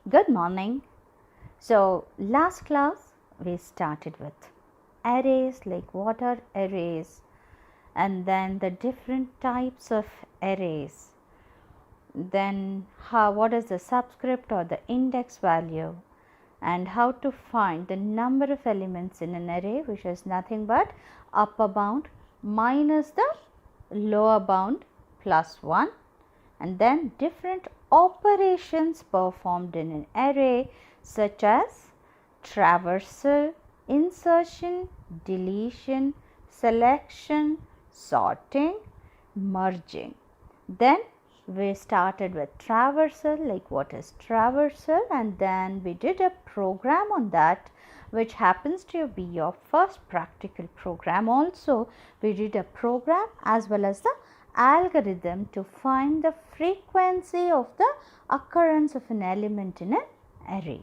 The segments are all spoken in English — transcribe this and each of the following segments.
Good morning. So, last class we started with arrays, like what are arrays, and then the different types of arrays. Then what is the subscript or the index value, and how to find the number of elements in an array, which is nothing but upper bound minus the lower bound plus 1. And then different operations performed in an array such as traversal, insertion, deletion, selection, sorting, merging. Then we started with traversal, like what is traversal, and then we did a program on that, which happens to be your first practical program. Also we did a program as well as the algorithm to find the frequency of the occurrence of an element in an array.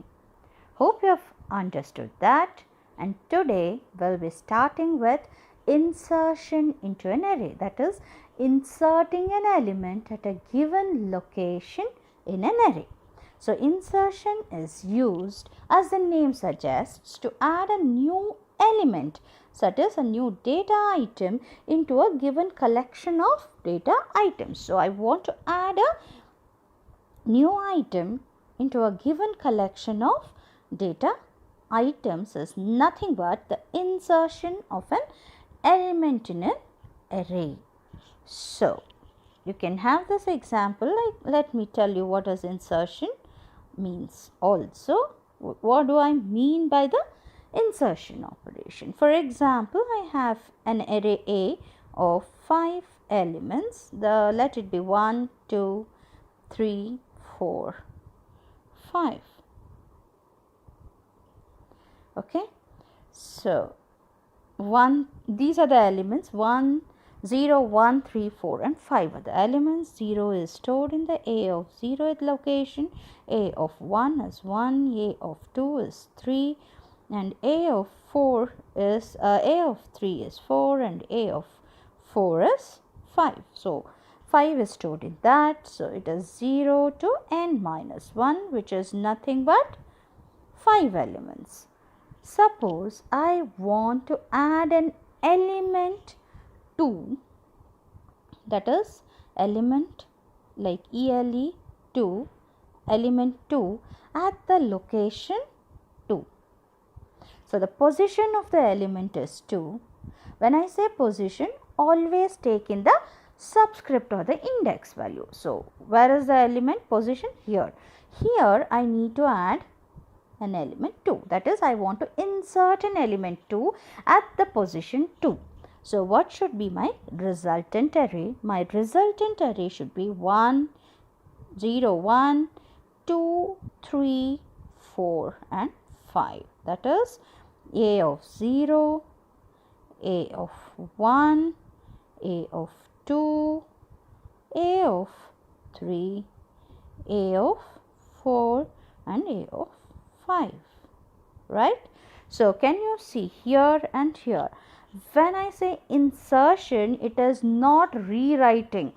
Hope you have understood that, and today we'll be starting with insertion into an array, that is inserting an element at a given location in an array. So, insertion is used, as the name suggests, to add a new element, such as a new data item, into a given collection of data items. So, I want to add a new item into a given collection of data items is nothing but the insertion of an element in an array. So, you can have this example, like let me tell you what is insertion means also. What do I mean by the insertion operation? For example, I have an array A of 5 elements. Let it be 1, 2, 3, 4, 5. Okay. So, these are the elements 1, 0, 1, 3, 4 and 5 are the elements. 0 is stored in the A of 0th location, A of 1 is 1, A of 2 is 3 and A of 3 is 4 and A of 4 is 5. So, 5 is stored in that. So, it is 0 to n minus 1, which is nothing but 5 elements. Suppose I want to add an element 2, that is element like ELE 2, element 2 at the location 2. So, the position of the element is 2. When I say position, always take in the subscript or the index value. So, where is the element position? Here. Here I need to add an element 2, that is I want to insert an element 2 at the position 2. So, what should be my resultant array? My resultant array should be 1, 0, 1, 2, 3, 4 and 5. That is A of 0, A of 1, A of 2, A of 3, A of 4 and A of 5, right? So, can you see here and here? When I say insertion, it is not rewriting.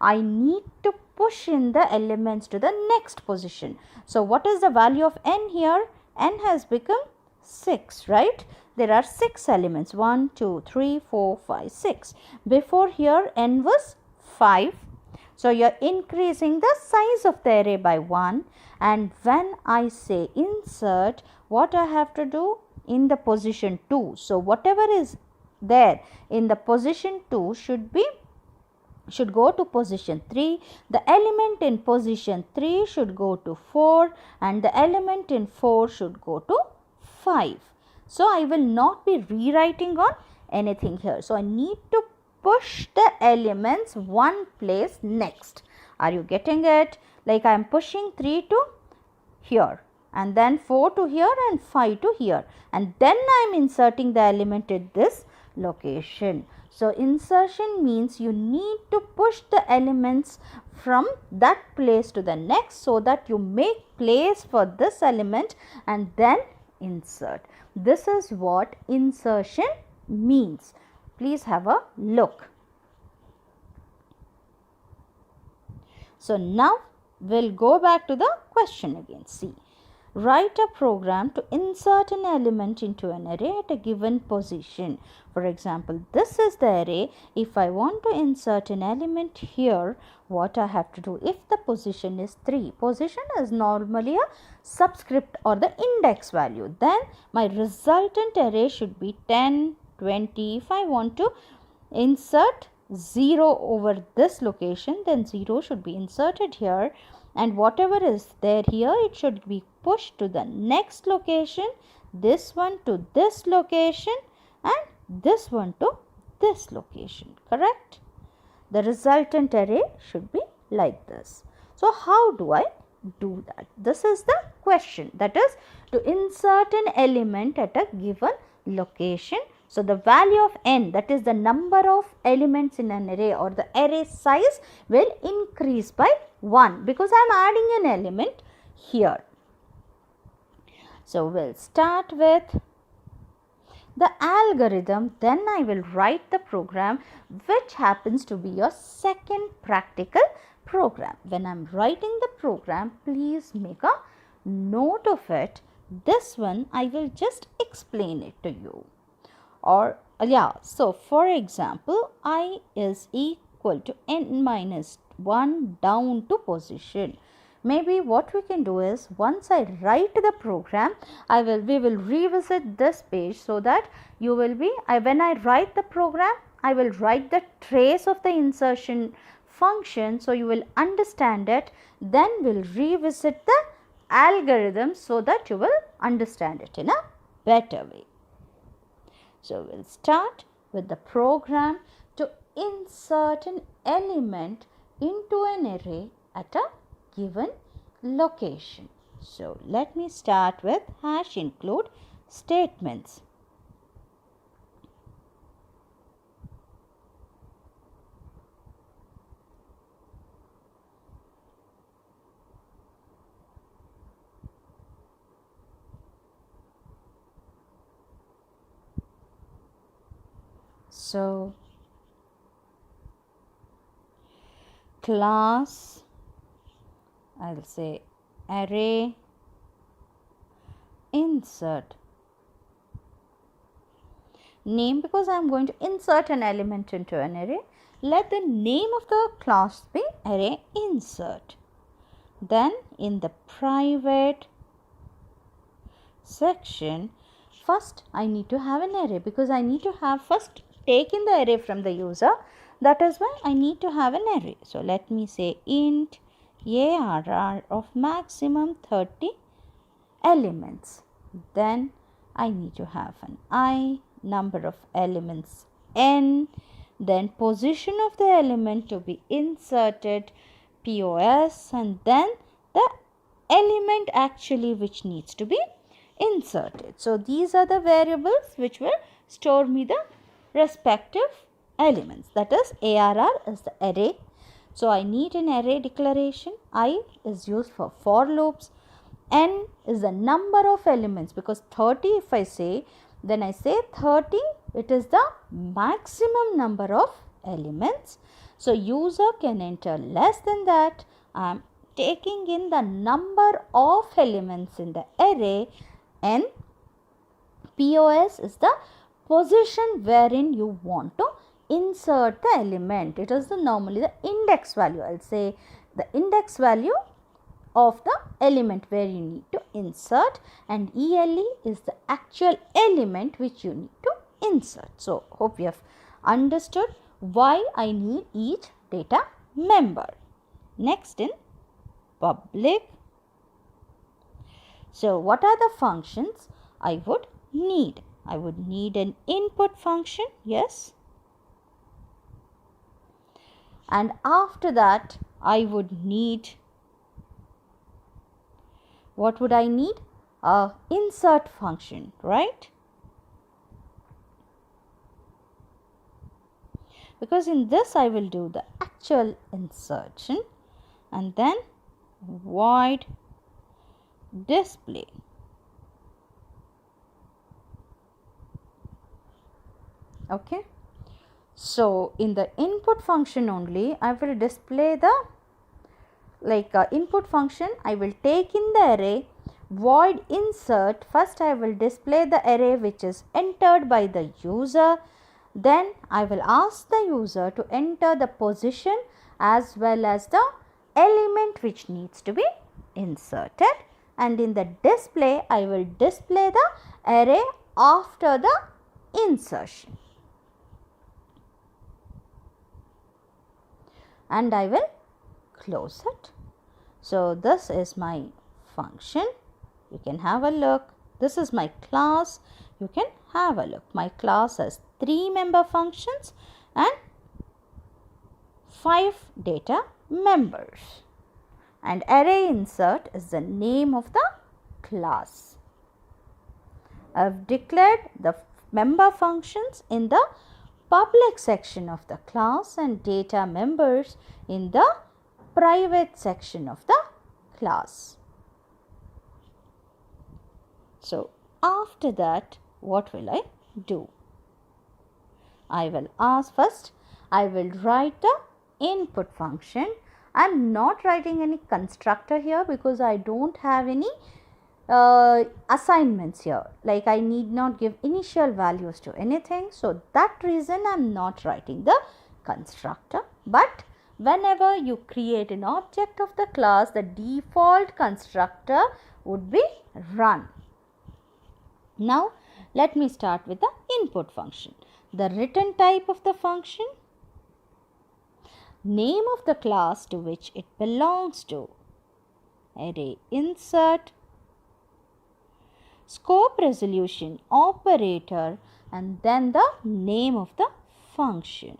I need to push in the elements to the next position. So, what is the value of n here? N has become 6, right? There are 6 elements 1, 2, 3, 4, 5, 6. Before here n was 5. So, you are increasing the size of the array by 1, and when I say insert, what I have to do? In the position 2. So, whatever is there in the position 2 should go to position 3. The element in position 3 should go to 4 and the element in 4 should go to 5. So, I will not be rewriting on anything here. So, I need to push the elements one place next. Are you getting it? Like I am pushing 3 to here and then 4 to here and 5 to here, and then I am inserting the element at this location. So, insertion means you need to push the elements from that place to the next so that you make place for this element and then insert. This is what insertion means. Please have a look. So, now we will go back to the question again. See, Write a program to insert an element into an array at a given position. For example, this is the array. If I want to insert an element here, what I have to do? If the position is 3, position is normally a subscript or the index value, then my resultant array should be 10, 20. If I want to insert 0 over this location, then 0 should be inserted here, and whatever is there here, it should be pushed to the next location, this one to this location, and this one to this location. Correct? The resultant array should be like this. So how do I do that? This is the question, that is to insert an element at a given location. So the value of n, that is the number of elements in an array or the array size, will increase by 1 because I am adding an element here. So we'll start with the algorithm, then I will write the program, which happens to be your second practical program. When I am writing the program, please make a note of it. This one I will just explain it to you. Or so for example, I is equal to n minus 1 down to position. Maybe what we can do is, once I write the program, we will revisit this page so that you will be, when I write the program, I will write the trace of the insertion function, so you will understand it. Then we'll revisit the algorithm so that you will understand it in a better way. So we'll start with the program to insert an element into an array at a given location. So let me start with hash include statements. So class, I'll say array insert name, because I am going to insert an element into an array. Let the name of the class be array insert. Then in the private section, first I need to have an array, because I need to have first taken the array from the user. That is why I need to have an array. So let me say int ARR of maximum 30 elements. Then I need to have an I, number of elements n, then position of the element to be inserted, POS, and then the element actually which needs to be inserted. So these are the variables which will store me the respective elements. That is, ARR is the array. So I need an array declaration. I is used for loops. N is the number of elements, because 30 if I say, then I say 30, it is the maximum number of elements. So user can enter less than that. I am taking in the number of elements in the array. N, POS is the position wherein you want to insert the element. It is normally the index value. I'll say the index value of the element where you need to insert, and ELE is the actual element which you need to insert. So hope you have understood why I need each data member. Next, in public. So what are the functions I would need? I would need an input function, yes. And after that, I would need, what would I need? A insert function, right? Because in this I will do the actual insertion, and then void display. Okay. So in the input function only, I will display the input function. I will take in the array, void insert, first I will display the array which is entered by the user. Then I will ask the user to enter the position as well as the element which needs to be inserted, and in the display I will display the array after the insertion, and I will close it. So this is my function. You can have a look. This is my class. You can have a look. My class has 3 member functions and 5 data members. And array insert is the name of the class. I have declared the member functions in the public section of the class and data members in the private section of the class. So after that, what will I do? I will ask first, I will write the input function. I am not writing any constructor here because I don't have any assignments here. Like I need not give initial values to anything. So that reason I am not writing the constructor. But whenever you create an object of the class, the default constructor would be run. Now let me start with the input function. The return type of the function, name of the class to which it belongs to, array insert, scope resolution operator, and then the name of the function.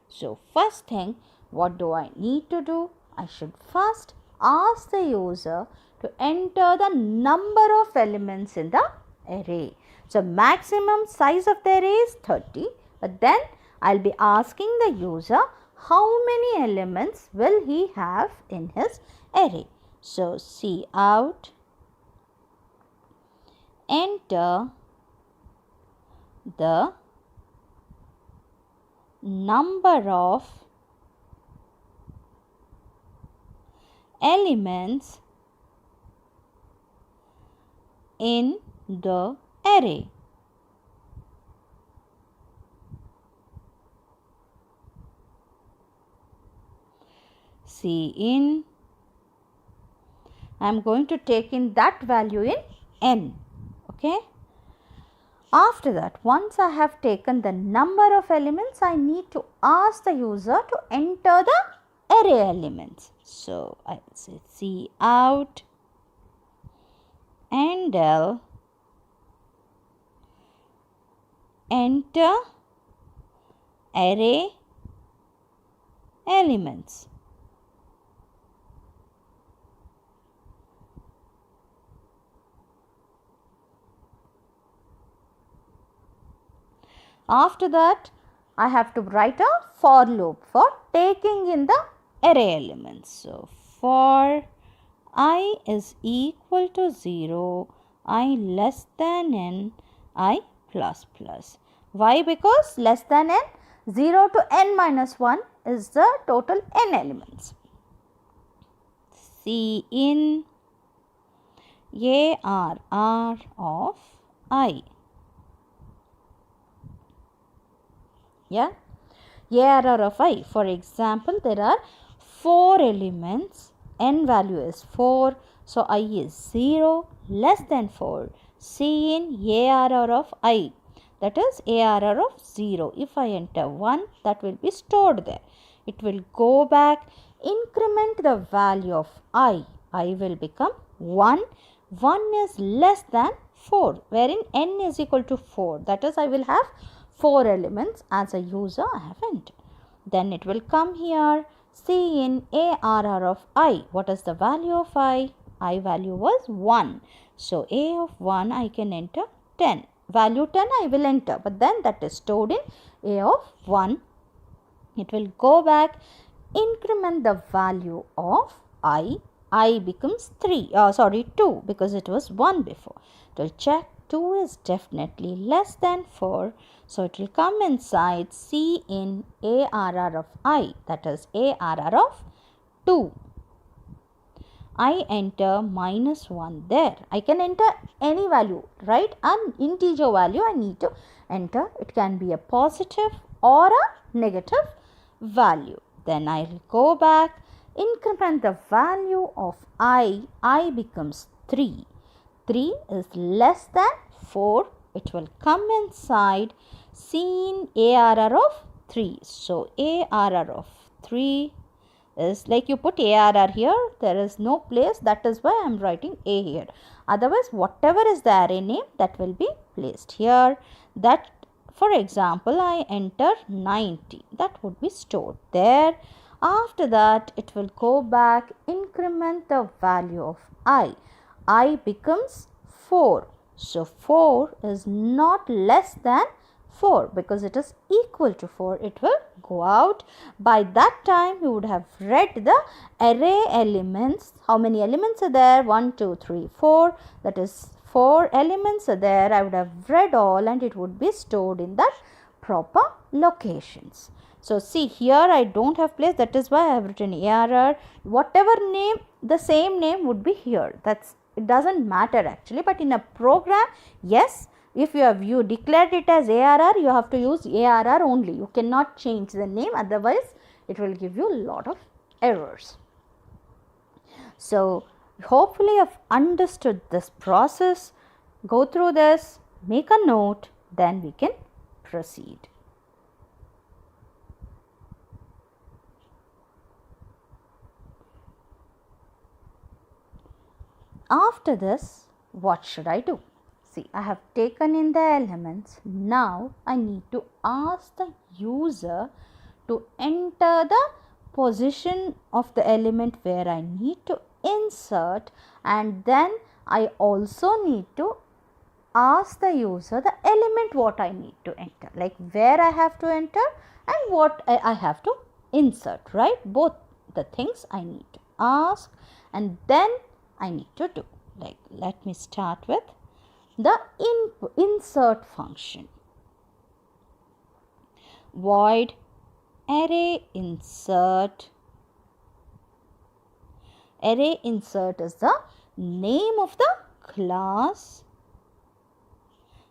So first thing, what do I need to do? I should first ask the user to enter the number of elements in the array. So maximum size of the array is 30, but then I'll be asking the user how many elements will he have in his array. So cout enter the number of elements in the array. Cin, I am going to take in that value in n. Okay. After that, once I have taken the number of elements, I need to ask the user to enter the array elements. So I will say cout handle enter array elements. After that, I have to write a for loop for taking in the array elements. So for I is equal to 0, I less than n, I plus plus. Why? Because less than n, 0 to n minus 1 is the total n elements. Cin arr of I. Yeah, arr of I. For example, there are 4 elements, n value is 4, so I is 0, less than 4. Cin arr of I, that is arr of 0. If I enter 1, that will be stored there. It will go back, increment the value of I will become 1. 1 is less than 4, wherein n is equal to 4. That is, I will have 4 elements as a user I have entered. Then it will come here, Cin arr of I. What is the value of I? I value was 1. So a of 1 I can enter 10. Value 10 I will enter, but then that is stored in a of 1. It will go back, increment the value of I becomes 2 because it was 1 before. It will check 2 is definitely less than 4. So it will come inside Cin arr of I, that is arr of 2. I enter -1 there. I can enter any value, right? An integer value I need to enter. It can be a positive or a negative value. Then I will go back, increment the value of I becomes 3. 3 is less than 4. It will come inside scene ARR of 3. So ARR of 3 is like you put ARR here, there is no place, that is why I am writing A here. Otherwise, whatever is the array name, that will be placed here. That, for example, I enter 90, that would be stored there. After that, it will go back, increment the value of I becomes 4. So 4 is not less than 4 because it is equal to 4. It will go out. By that time, you would have read the array elements. How many elements are there? 1, 2, 3, 4. That is 4 elements are there. I would have read all and it would be stored in the proper locations. So see here I don't have place, that is why I have written ARR. Whatever name, the same name would be here. It doesn't matter actually, but in a program, yes, if you declared it as ARR, you have to use ARR only. You cannot change the name, otherwise it will give you a lot of errors. So hopefully you have understood this process. Go through this, make a note, then we can proceed. After this, what should I do? See, I have taken in the elements. Now I need to ask the user to enter the position of the element where I need to insert, and then I also need to ask the user the element what I need to enter, like where I have to enter and what I have to insert, right? Both the things I need to ask and then I need to do. Like, let me start with the insert function. Void array insert. Array insert is the name of the class,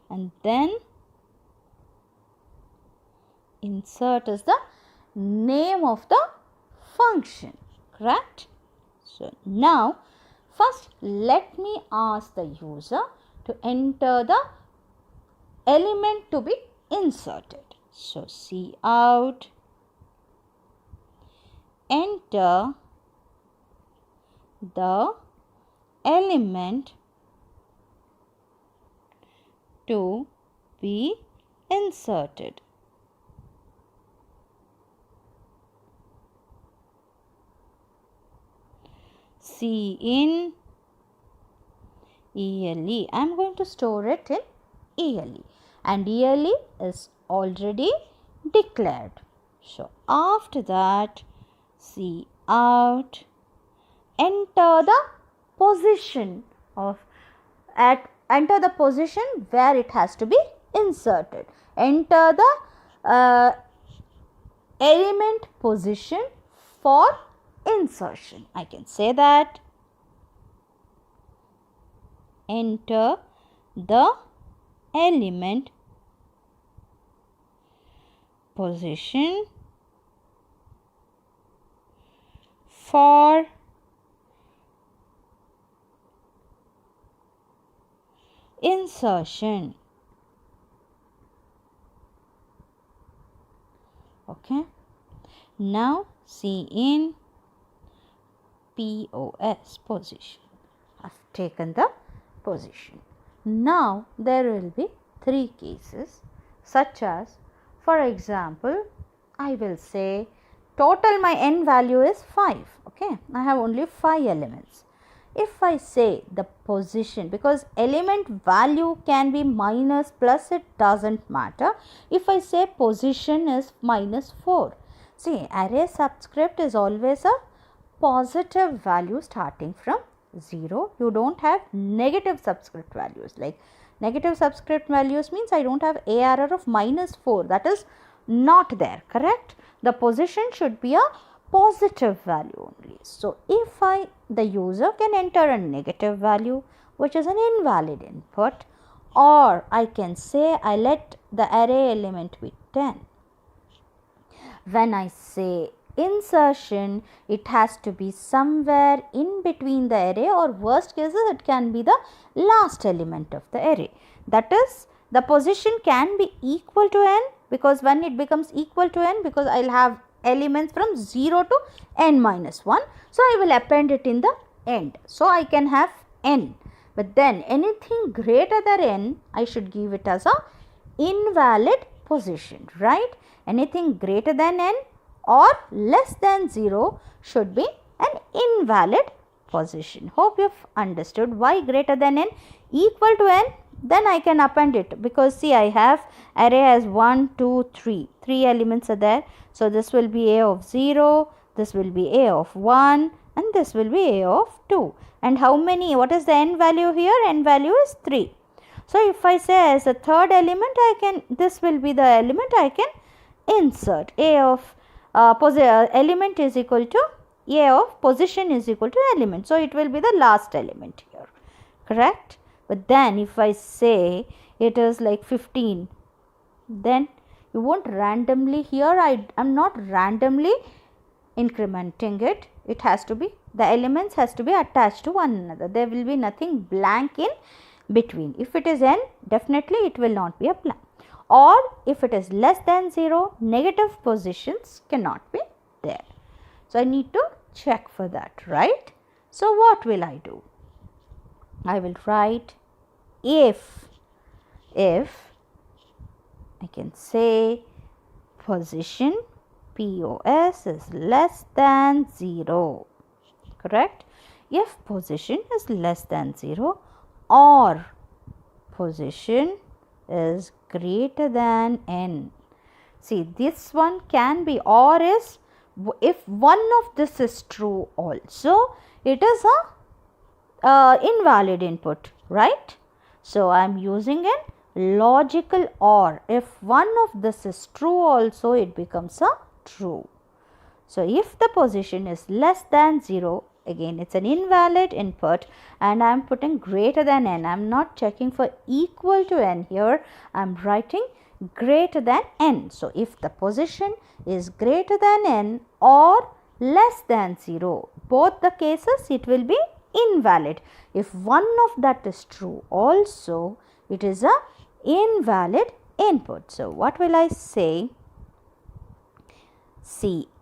and then insert is the name of the function, correct? So now first let me ask the user to enter the element to be inserted. So cout enter the element to be inserted. In ELE. I am going to store it in ELE, and ELE is already declared. So after that, cout enter the position enter the position where it has to be inserted. Enter the element position for insertion. I can say that. Enter the element position for insertion. Okay. Now in POS position. I have taken the position. Now there will be 3 cases, such as, for example, I will say total my n value is 5. Okay, I have only 5 elements. If I say the position, because element value can be minus plus, it doesn't matter. If I say position is -4, see, array subscript is always a positive value starting from 0. You don't have negative subscript values. Like negative subscript values means I don't have ARR of -4. That is not there, correct? The position should be a positive value only. So if the user can enter a negative value, which is an invalid input, or I can say I let the array element be 10. When I say insertion, it has to be somewhere in between the array, or worst cases it can be the last element of the array. That is, the position can be equal to n, because when it becomes equal to n, because I will have elements from 0 to n minus 1. So I will append it in the end. So I can have n. But then anything greater than n, I should give it as a invalid position, right? Anything greater than n or less than 0 should be an invalid position. Hope you have understood. Why greater than n? Equal to n, then I can append it, because see, I have array as 1, 2, 3. 3 elements are there. So this will be a of 0, this will be a of 1, and this will be a of 2. And how many? What is the n value here? N value is 3. So if I say as a third element, this will be the element I can insert. A of element is equal to a of position is equal to element. So it will be the last element here, correct? But then if I say it is like 15, then you won't randomly, here I am not randomly incrementing it. It has to be, the elements has to be attached to one another. There will be nothing blank in between. If it is n, definitely it will not be a blank. Or if it is less than 0, negative positions cannot be there. So I need to check for that, right? So what will I do? I will write if I can say position POS is less than 0, correct? If position is less than 0 or position is greater than n. See, this one can be, or is, if one of this is true also, it is a invalid input, right? So I am using a logical or. If one of this is true also, it becomes a true. So if the position is less than 0, again it's an invalid input, and I am putting greater than n. I am not checking for equal to n here. I am writing greater than n. So if the position is greater than n or less than 0, both the cases it will be invalid. If one of that is true also, it is a invalid input. So what will I say?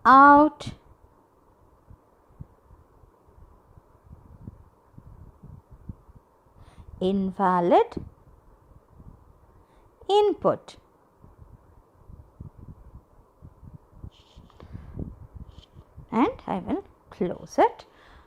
Cout invalid input. And I will close it.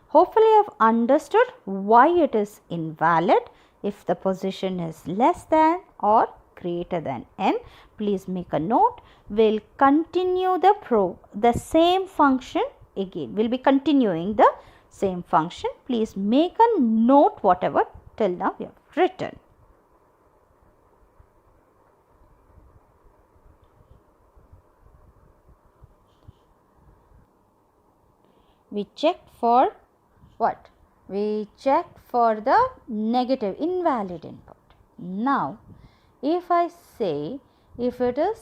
Hopefully you have understood why it is invalid if the position is less than or greater than n. Please make a note. We'll continue the same function again. We'll be continuing the same function. Please make a note whatever till now we have written. We checked for what? We checked for the negative invalid input. Now, if I say if it is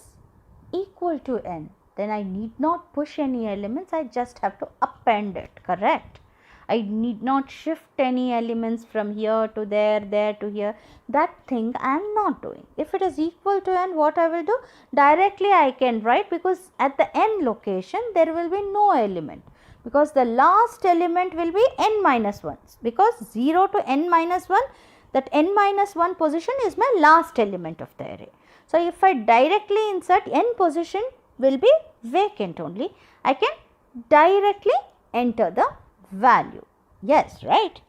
equal to n, then I need not push any elements. I just have to append it, correct? I need not shift any elements from here to there, there to here. That thing I am not doing. If it is equal to n, what I will do? Directly I can write, because at the n location there will be no element. Because the last element will be n minus 1. Because 0 to n minus 1, that n minus 1 position is my last element of the array. So if I directly insert n position will be vacant only. I can directly enter the value. Yes, right?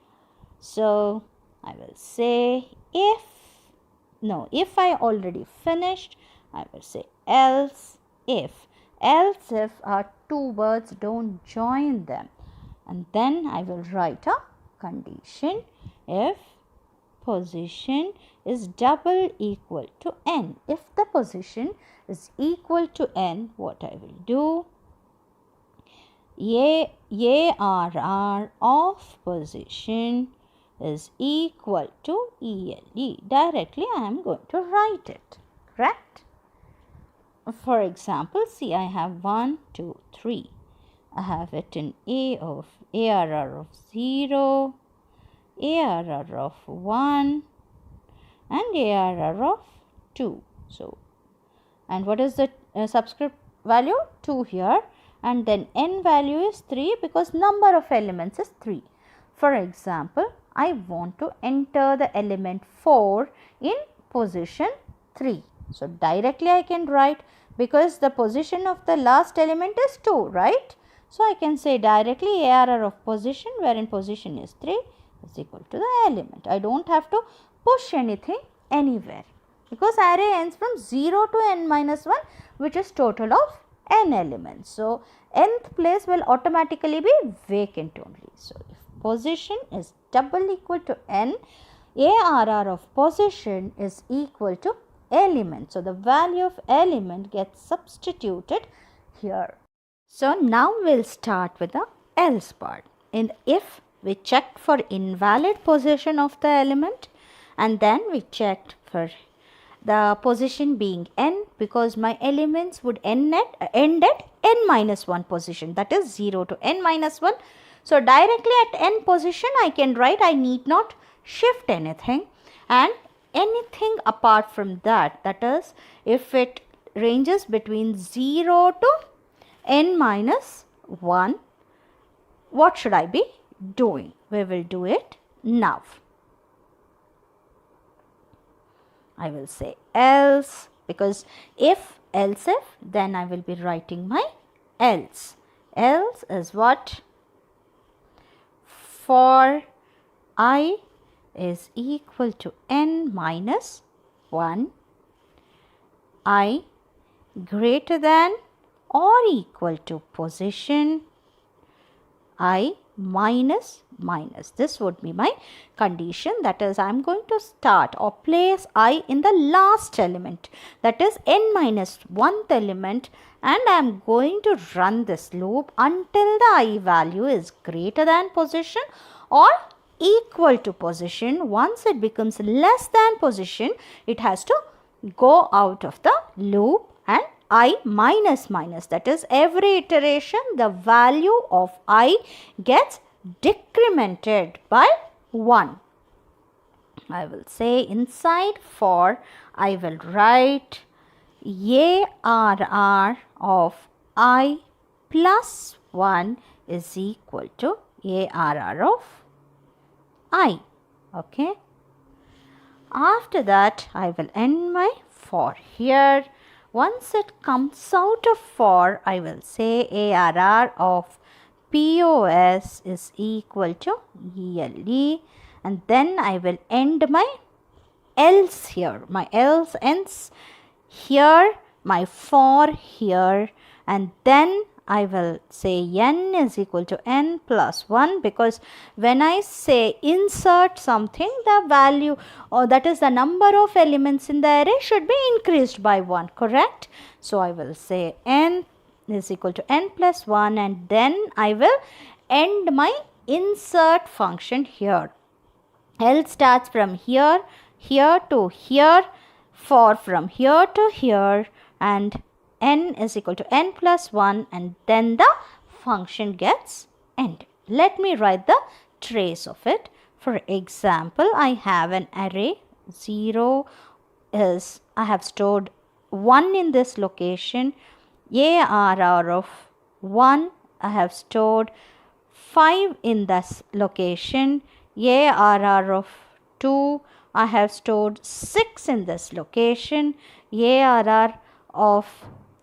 So I will say if I already finished, I will say else if. Else if are two words, don't join them. And then I will write a condition if position is double equal to n. If the position is equal to n, what I will do? ARR of position is equal to ELE. Directly I am going to write it, correct? For example, see, I have 1, 2, 3. I have it in ARR of 0, ARR of 1 and ARR of 2. So, and what is the subscript value? 2 here, and then n value is 3 because number of elements is 3. For example, I want to enter the element 4 in position 3. So, directly I can write, because the position of the last element is 2, right? So, I can say directly ARR of position, wherein position is 3, is equal to the element. I don't have to push anything anywhere, because array ends from 0 to n minus 1, which is total of n elements. So, nth place will automatically be vacant only. So, if position is double equal to n, ARR of position is equal to element. So, the value of element gets substituted here. So, now we will start with the else part. In if we checked for invalid position of the element, and then we checked for the position being n, because my elements would end at n minus 1 position, that is 0 to n minus 1. So, directly at n position I can write, I need not shift anything, and anything apart from that, that is if it ranges between 0 to n minus 1, what should I be doing? We will do it now. I will say else, because if else if, then I will be writing my else. Else is what? For I is equal to n minus 1, I greater than or equal to position I minus. This would be my condition, that is I am going to start or place I in the last element, that is n minus 1th element, and I am going to run this loop until the I value is greater than position or equal to position. Once it becomes less than position, it has to go out of the loop, and I minus, that is every iteration the value of I gets decremented by 1. I will say inside for I will write ARR of I plus 1 is equal to ARR of I. Okay. After that I will end my for here. Once it comes out of for, I will say ARR of POS is equal to ELE, and then I will end my else here. My else ends here, my for here, and then I will say n is equal to n plus 1, because when I say insert something, the value, or that is the number of elements in the array, should be increased by 1, correct? So, I will say n is equal to n plus 1, and then I will end my insert function here. L starts from here to here, for from here to here, and n is equal to n plus 1, and then the function gets ended. Let me write the trace of it. For example, I have an array 0 is, I have stored 1 in this location, ARR of 1 I have stored 5 in this location, ARR of 2 I have stored 6 in this location, ARR of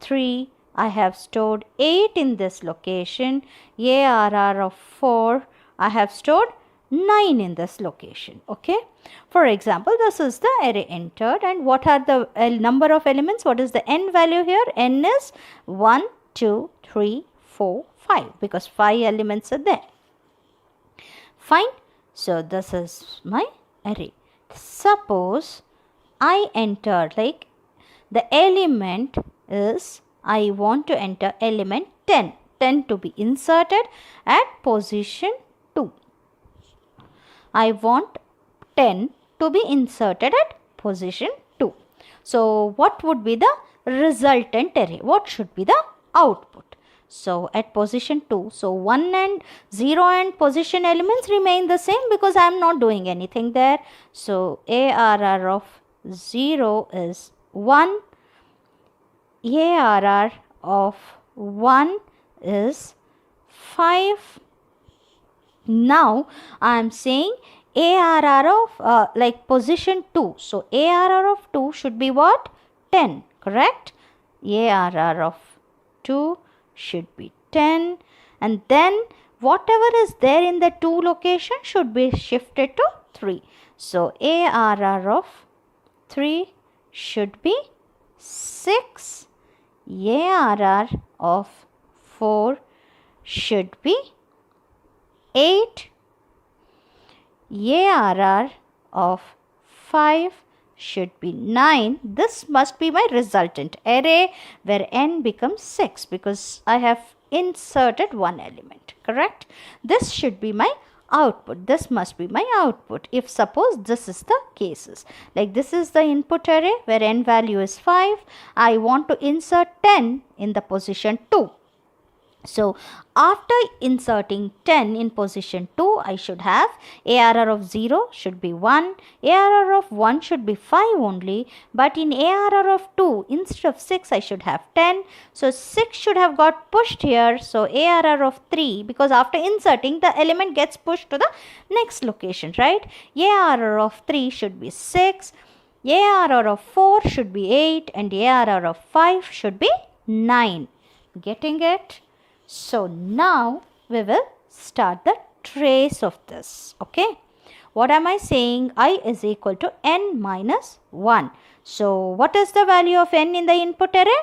3 I have stored 8 in this location, ARR of 4 I have stored 9 in this location. Okay. For example, this is the array entered, and what are the number of elements? What is the n value here? N is 1, 2, 3, 4, 5, because 5 elements are there. Fine. So, this is my array. Suppose I enter, like the element is, I want to enter element 10. 10 to be inserted at position 2. I want 10 to be inserted at position 2. So what would be the resultant array? What should be the output? So at position 2, so 1 and 0 and position elements remain the same because I am not doing anything there. So ARR of 0 is 1. ARR of 1 is 5. Now I am saying ARR of position 2. So ARR of 2 should be what? 10, correct? ARR of 2 should be 10, and then whatever is there in the 2 location should be shifted to 3. So ARR of 3 should be 6. ARR of 4 should be 8. ARR of 5 should be 9. This must be my resultant array where n becomes 6 because I have inserted one element, correct? This should be my output. This must be my output if suppose this is the cases. Like this is the input array where n value is 5. I want to insert 10 in the position 2. So after inserting 10 in position 2, I should have ARR of 0 should be 1, ARR of 1 should be 5 only, but in ARR of 2, instead of 6, I should have 10. So 6 should have got pushed here. So ARR of 3, because after inserting, the element gets pushed to the next location, right? ARR of 3 should be 6, ARR of 4 should be 8, and ARR of 5 should be 9. Getting it? So now we will start the trace of this. Okay. What am I saying? I is equal to n minus 1. So what is the value of n in the input array?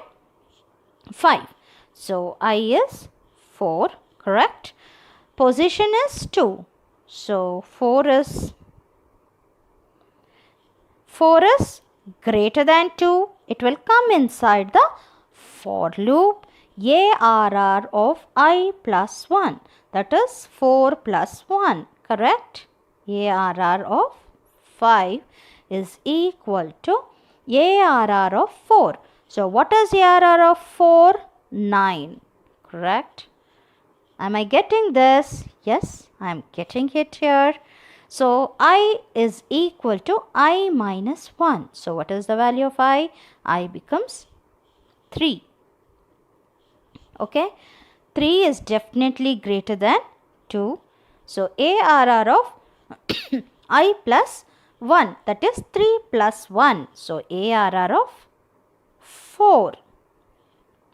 5. So I is 4, correct? Position is 2. So 4 is greater than 2. It will come inside the for loop. ARR of I plus 1, that is 4 plus 1, correct? ARR of 5 is equal to ARR of 4. So what is ARR of 4? 9, correct? Am I getting this? Yes, I am getting it here. So I is equal to I minus 1. So what is the value of I? I becomes 3. Okay, 3 is definitely greater than 2. So ARR of I plus 1, that is 3 plus 1. So ARR of 4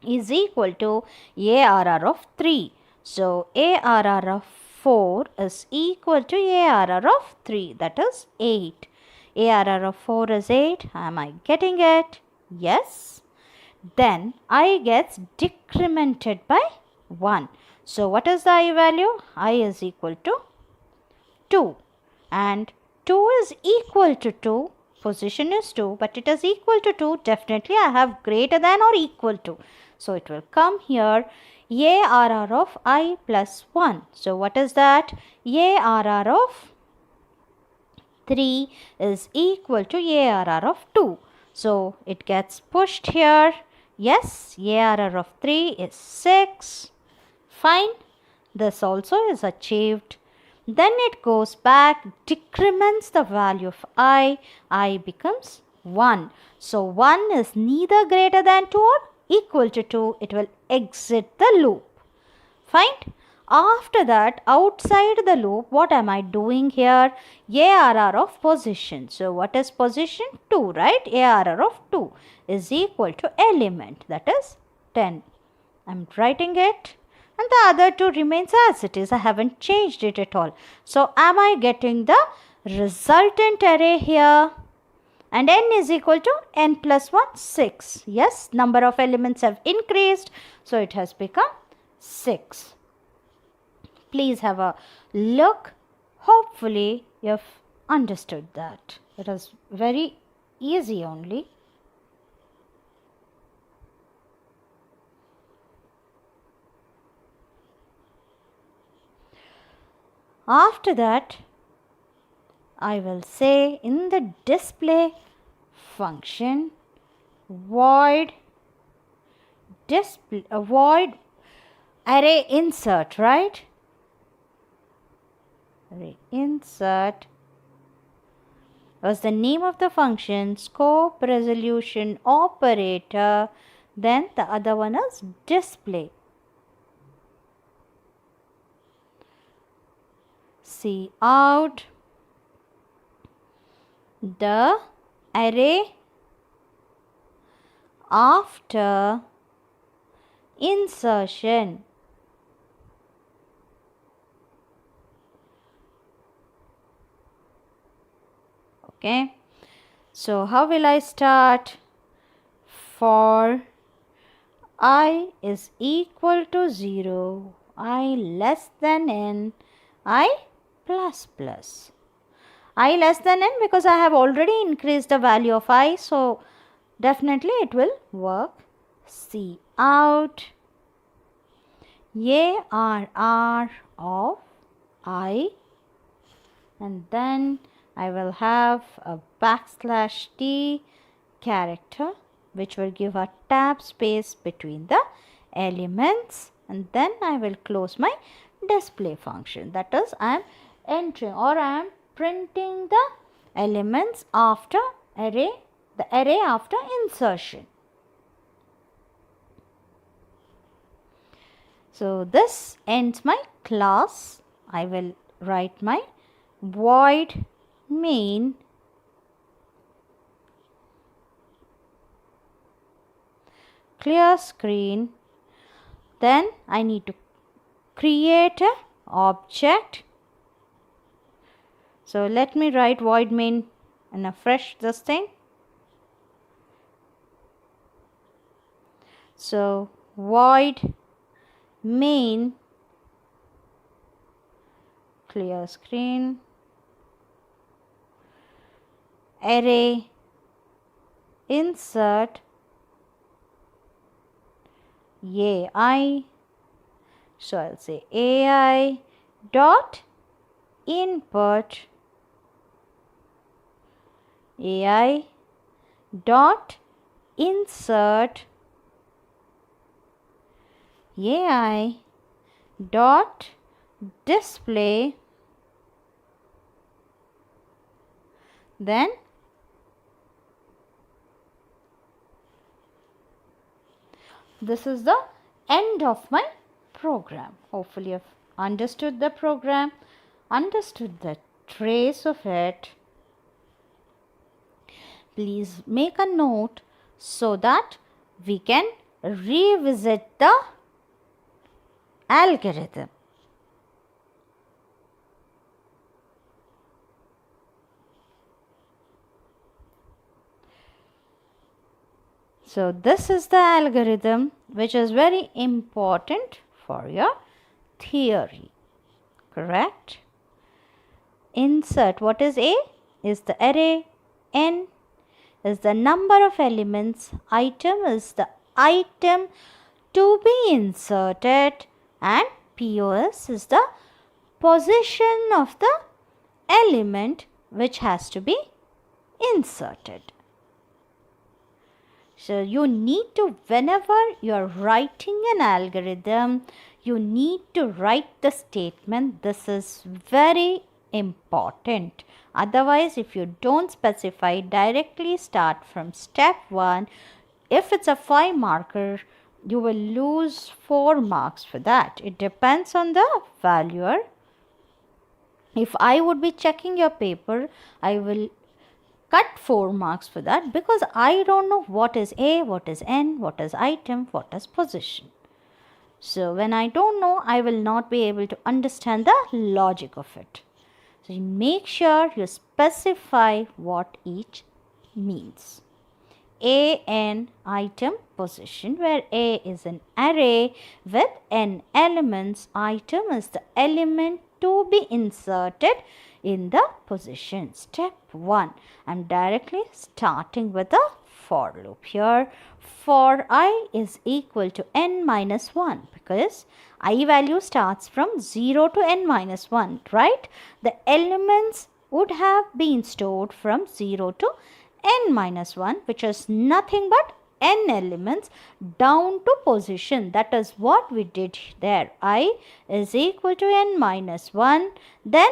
is equal to ARR of 3. So ARR of 4 is equal to ARR of 3, that is 8. ARR of 4 is 8. Am I getting it? Yes. Then I gets decremented by 1. So what is the I value? I is equal to 2. And 2 is equal to 2. Position is 2, but it is equal to 2. Definitely I have greater than or equal to. So it will come here. ARR of I plus 1. So what is that? ARR of 3 is equal to ARR of 2. So it gets pushed here. Yes, ARR of 3 is 6. Fine. This also is achieved. Then it goes back, decrements the value of I becomes 1. So 1 is neither greater than 2 or equal to 2. It will exit the loop. Fine. After that, outside the loop, what am I doing here? ARR of position. So what is position? 2, right? ARR of 2 is equal to element, that is 10. I am writing it, and the other 2 remains as it is. I haven't changed it at all. So am I getting the resultant array here? And n is equal to n plus 1, 6. Yes, number of elements have increased, so it has become 6. Please have a look. Hopefully you have understood that. It is very easy only. After that, I will say in the display function void void array insert, right? Array insert was the name of the function, scope resolution operator, then the other one is display. See out the array after insertion. Okay, so how will I start? For I is equal to 0, I less than n, I plus plus. I less than n because I have already increased the value of I, so definitely it will work. See out ARR of I, and then I will have a \t character which will give a tab space between the elements, and then I will close my display function. That is, I am entering or I am printing the elements after array, the array after insertion. So this ends my class. I will write my void main clear screen. Then I need to create an object. So let me write void main in a fresh this thing. So void main clear screen array insert AI. So I'll say AI dot input AI dot insert AI dot display, then this is the end of my program. Hopefully you have understood the program, understood the trace of it. Please make a note so that we can revisit the algorithm. So this is the algorithm which is very important for your theory, correct? Insert, what is A? Is the array, N is the number of elements, item is the item to be inserted, and POS is the position of the element which has to be inserted. So you need to, whenever you are writing an algorithm, you need to write the statement. This is very important. Otherwise, if you don't specify, directly start from step 1. If it's a 5 marker, you will lose 4 marks for that. It depends on the valuer. If I would be checking your paper, I will cut 4 marks for that because I don't know what is A, what is N, what is item, what is position. So when I don't know, I will not be able to understand the logic of it. So you make sure you specify what each means. A, N, item, position, where A is an array with N elements. Item is the element to be inserted in the position. Step 1. I am directly starting with the for loop here. For I is equal to n minus 1, because I value starts from 0 to n minus 1, right? The elements would have been stored from 0 to n minus 1, which is nothing but n elements down to position. That is what we did there. I is equal to n minus 1. Then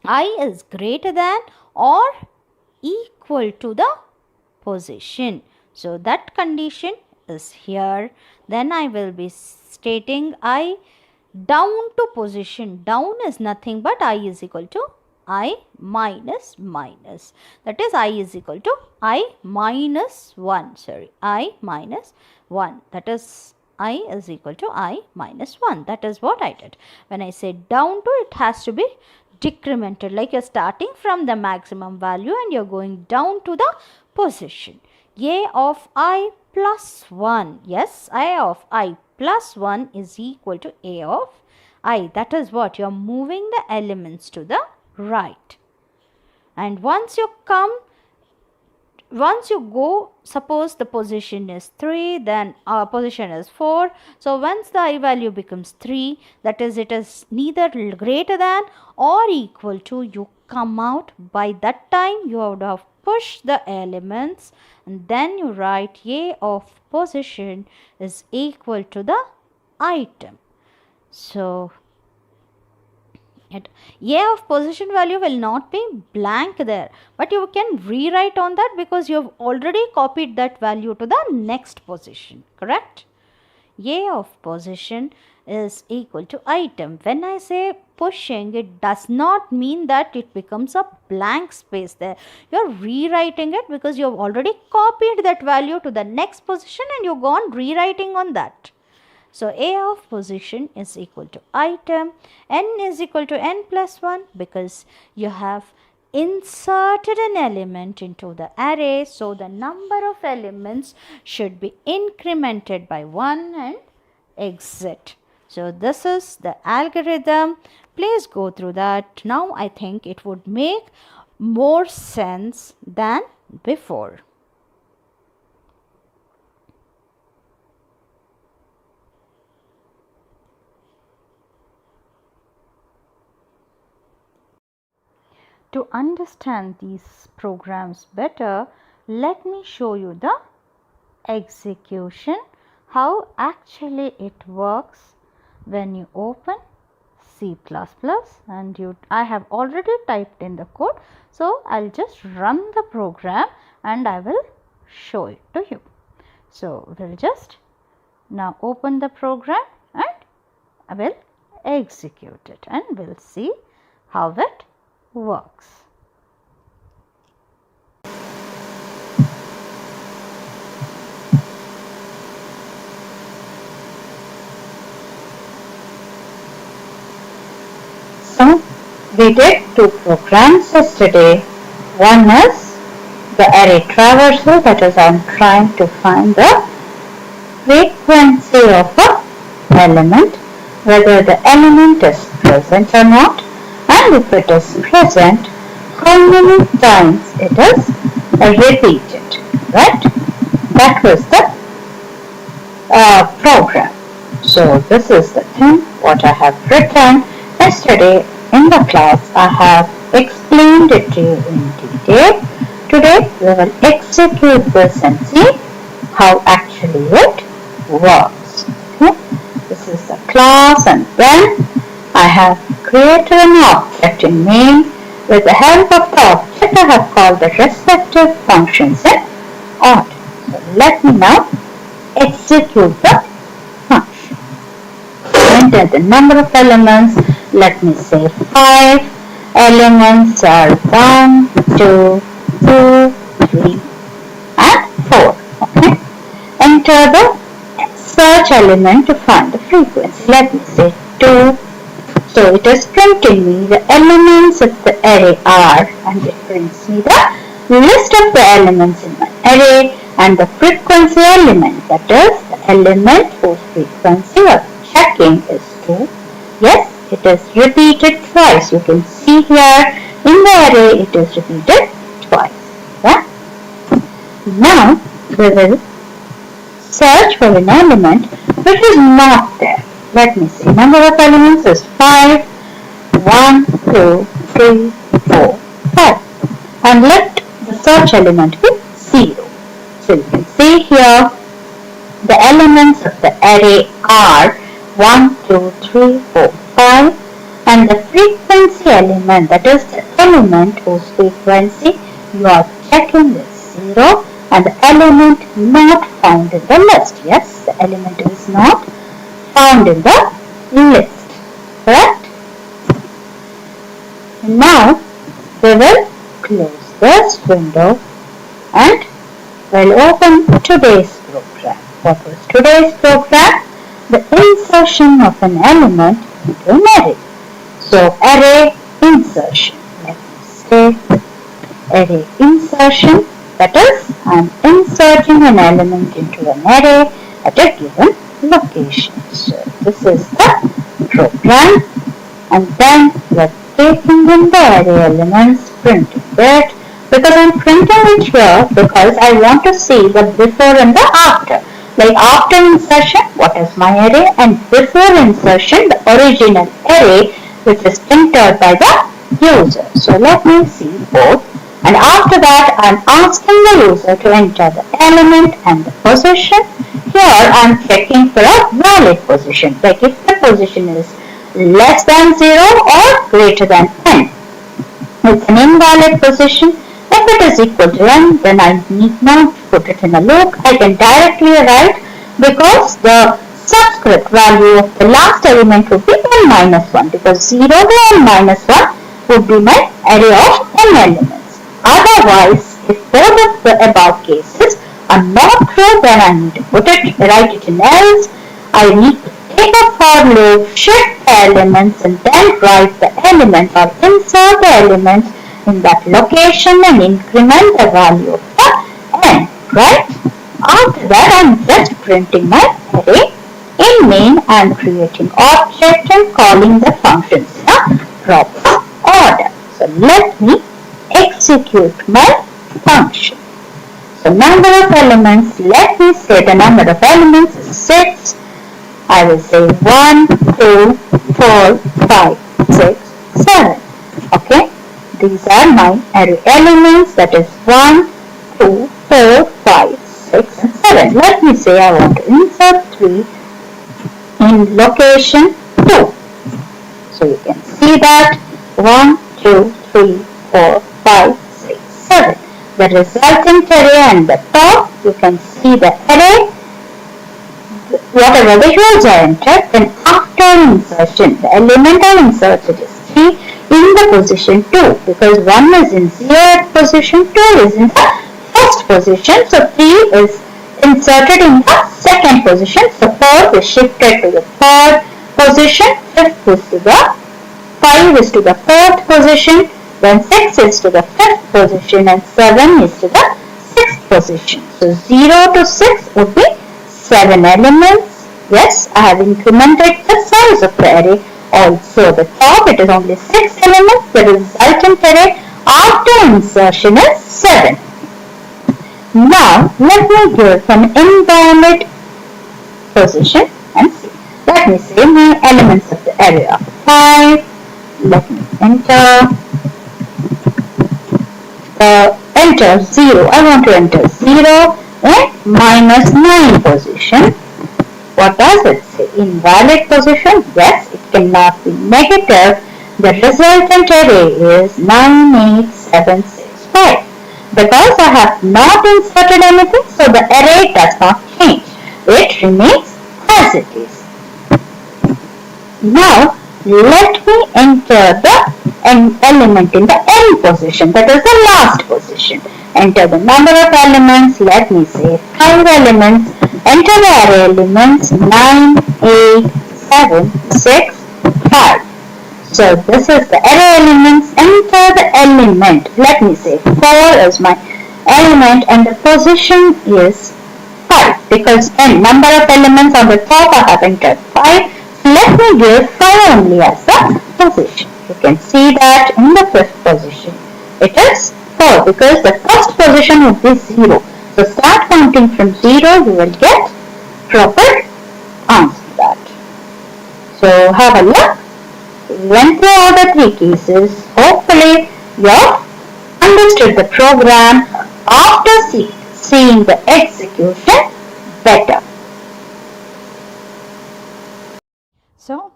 I is greater than or equal to the position. So that condition is here. Then I will be stating I down to position. Down is nothing but I is equal to I minus minus. That is I is equal to I minus 1. Sorry, I minus 1. That is I is equal to I minus 1. That is what I did. When I say down to, it has to be decremented, like you're starting from the maximum value and you're going down to the position. A of I plus 1. Yes, I of I plus 1 is equal to A of I. That is what you're moving the elements to the right. And once you go, suppose the position is 3, then our position is 4. So once the I value becomes 3, that is, it is neither greater than or equal to, you come out. By that time, you would have pushed the elements, and then you write A of position is equal to the item. So A of position value will not be blank there, but you can rewrite on that because you have already copied that value to the next position, correct? A of position is equal to item. When I say pushing, it does not mean that it becomes a blank space there. You are rewriting it because you have already copied that value to the next position and you go on rewriting on that. So A of position is equal to item. N is equal to n plus 1 because you have inserted an element into the array. So the number of elements should be incremented by 1 and exit. So this is the algorithm. Please go through that. Now I think it would make more sense than before. To understand these programs better, let me show you the execution, how actually it works when you open C++ and I have already typed in the code. So I'll just run the program and I will show it to you. So we'll just now open the program and I will execute it and we'll see how it works. So we did two programs yesterday. One is the array traversal, that is, I'm trying to find the frequency of a element, whether the element is present or not, and if it is present, how many times it is repeated, right? That was the program. So this is the thing what I have written yesterday in the class. I have explained it to you in detail. Today we will execute this and see how actually it works. Okay? This is the class, and then I have created an object in main. With the help of the object, I have called the respective functions in order. So let me now execute the function. Enter the number of elements. Let me say 5 elements are 1, 2, 3, and 4. Okay. Enter the search element to find the frequency. Let me say 2. So it is printing me the elements of the array are, and it prints me the list of the elements in my array and the frequency element, that is the element whose frequency of checking is 2. Yes, it is repeated twice. You can see here in the array it is repeated twice. Yeah? Now we will search for an element which is not there. Let me see. Number of elements is 5. 1, 2, 3, 4, 5. And let the search element be 0. So you can see here the elements of the array are 1, 2, 3, 4, 5, and the frequency element, that is the element whose frequency you are checking is 0, and the element not found in the list. Yes, the element is not found in the list. Correct? Now we will close this window and we'll open today's program. What was today's program? The insertion of an element into an array. So array insertion. Let me say array insertion. That is, I'm inserting an element into an array at a given location. So this is the program, and then we're taking in the array elements, printing it, because I'm printing it here because I want to see the before and the after. Like after insertion, what is my array, and before insertion, the original array which is entered by the user. So let me see both, and after that I'm asking the user to enter the element and the position. Here I'm checking for a valid position, like if the position is less than 0 or greater than n. It's an invalid position. If it is equal to n, then I need not put it in a loop. I can directly write, because the subscript value of the last element would be n minus 1, because 0 to n minus 1 would be my array of n elements. Otherwise, if both of the above cases are not true, then I need to write it in else. I need to take a for loop, shift the elements, and then write the element or insert the elements in that location and increment the value of the n, right? After that, I'm just printing my array. In main, I'm creating object and calling the functions in a proper order. So let me execute my function. So number of elements, let me say the number of elements is 6. I will say 1, 2, 4, 5, 6, 7. Okay, these are my array elements, that is 1, 2, 4, 5, 6 and 7. Let me say I want to insert 3 in location 2. So you can see that 1, 2, 3, 4, 5, 6, 7. The resultant array and the top, you can see the array, whatever the user entered. Then after insertion, the element I inserted is 3 in the position 2, because 1 is in 0 position, 2 is in the first position, so 3 is inserted in the second position. So 4 is shifted to the third position, 5 is to the 5 is to the fourth position, then 6 is to the fifth position, and 7 is to the sixth position. So 0 to 6 would be 7 elements. Yes, I have incremented the size of the array. Also the top, it is only 6 elements. The resultant array after insertion is 7. Now let me give an invalid position and see. Let me say my elements of the array are 5. Let me enter 0. I want to enter 0 in minus 9 position. What does it say? Invalid position? Yes, it cannot be negative. The resultant array is 98765. Because I have not inserted anything, so the array does not change. It remains as it is. Now, let me enter the element in the end position, that is the last position. Enter the number of elements. Let me say 5 elements. Enter the array elements 9, 8, 7, 6, 5. So this is the array elements. Enter the element. Let me say 4 is my element and the position is 5, because number of elements on the top I have entered 5. Let me give 5 only as the position. You can see that in the fifth position it is 4, because the first position would be 0. So So start counting from 0, you will get proper answer that. So have a look. Went through all the 3 cases. Hopefully you have understood the program after seeing the execution better. So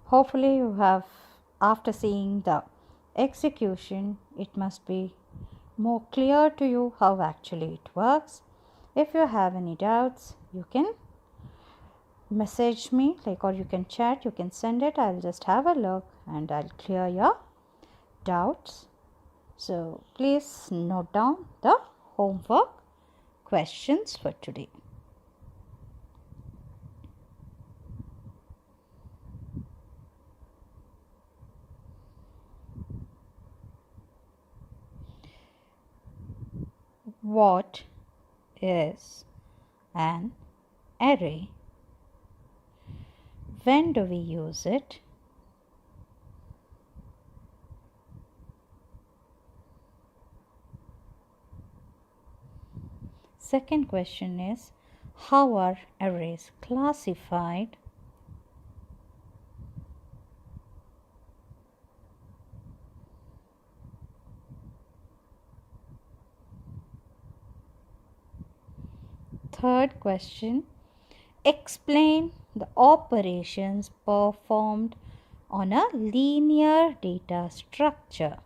hopefully you have, after seeing the execution, it must be more clear to you how actually it works. If you have any doubts, you can message me, or you can chat, you can send it. I'll just have a look and I'll clear your doubts. So please note down the homework questions for today. What is an array? When do we use it? Second question is, how are arrays classified? Third question, explain the operations performed on a linear data structure.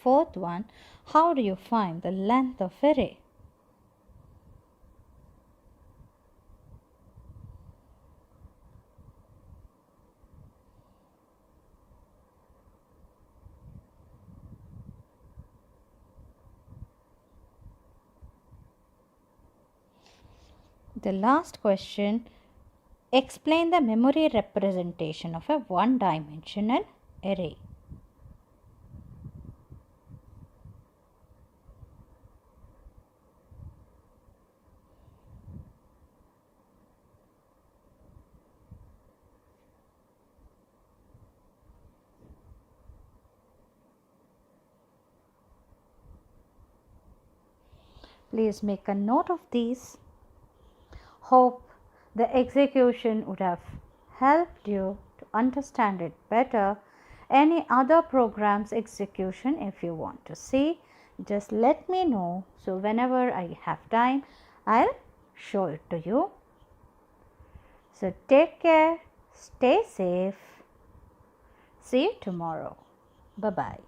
Fourth one, how do you find the length of array? The last question, explain the memory representation of a one-dimensional array. Please make a note of these. Hope the execution would have helped you to understand it better. Any other programs execution, if you want to see, just let me know. So whenever I have time, I'll show it to you. So take care, stay safe. See you tomorrow. Bye-bye.